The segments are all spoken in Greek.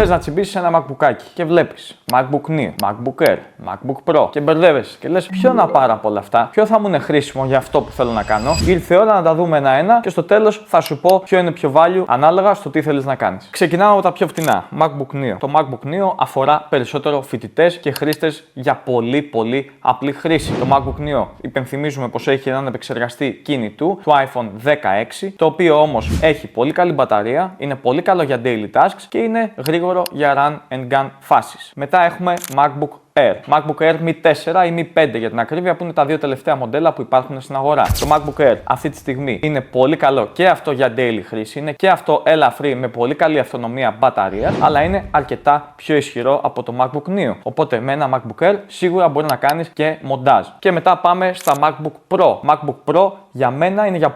Θες να τσιμπήσεις ένα MacBookάκι και βλέπεις MacBook Neo, MacBook Air, MacBook Pro και μπερδεύεσαι και λες ποιο να πάρω από όλα αυτά, ποιο θα μου είναι χρήσιμο για αυτό που θέλω να κάνω. Ήρθε η ώρα να τα δούμε ένα-ένα και στο τέλος θα σου πω ποιο είναι πιο value ανάλογα στο τι θέλεις να κάνεις. Ξεκινάμε από τα πιο φτηνά. MacBook Neo. Το MacBook Neo αφορά περισσότερο φοιτητές και χρήστες για πολύ απλή χρήση. Το MacBook Neo υπενθυμίζουμε πως έχει έναν επεξεργαστή κινητού του iPhone 16, το οποίο όμως έχει πολύ καλή μπαταρία, είναι πολύ καλό για daily tasks και είναι γρήγορο για run and gun φάσεις. Μετά έχουμε MacBook Air. MacBook Air Mi 4 ή Mi 5 για την ακρίβεια, που είναι τα δύο τελευταία μοντέλα που υπάρχουν στην αγορά. Το MacBook Air αυτή τη στιγμή είναι πολύ καλό και αυτό για daily χρήση, είναι και αυτό ελαφρύ με πολύ καλή αυτονομία μπαταρίας, αλλά είναι αρκετά πιο ισχυρό από το MacBook Neo. Οπότε με ένα MacBook Air σίγουρα μπορεί να κάνεις και μοντάζ. Και μετά πάμε στα MacBook Pro. MacBook Pro για μένα είναι για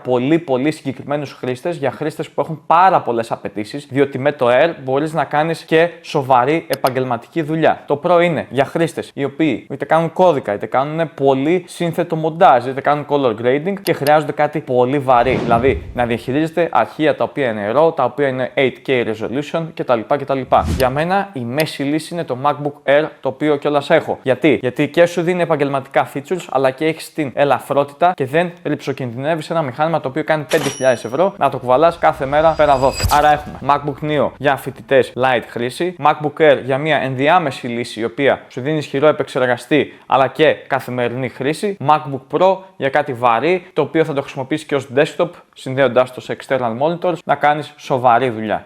πολύ συγκεκριμένους χρήστες, για χρήστες που έχουν πάρα πολλές απαιτήσεις, διότι με το Air μπορείς να κάνεις και σοβαρή επαγγελματική δουλειά. Το Pro είναι για χρήστες οι οποίοι είτε κάνουν κώδικα, είτε κάνουν πολύ σύνθετο μοντάζ, είτε κάνουν color grading και χρειάζονται κάτι πολύ βαρύ. Δηλαδή να διαχειρίζεται αρχεία τα οποία είναι RAW, τα οποία είναι 8K resolution κτλ. Για μένα η μέση λύση είναι το MacBook Air, το οποίο κιόλας έχω. Γιατί και σου δίνει επαγγελματικά features, αλλά και έχει την ελαφρότητα και δεν ρηψοκινδυνεύει ένα μηχάνημα το οποίο κάνει 5.000 ευρώ να το κουβαλάς κάθε μέρα πέρα δόθε. Άρα έχουμε MacBook Neo για φοιτητές light χρήση, MacBook Air για μια ενδιάμεση λύση η οποία σου δίνει ισχυρό επεξεργαστή αλλά και καθημερινή χρήση, MacBook Pro για κάτι βαρύ το οποίο θα το χρησιμοποιήσει και ως desktop συνδέοντάς το σε external monitors να κάνεις σοβαρή δουλειά.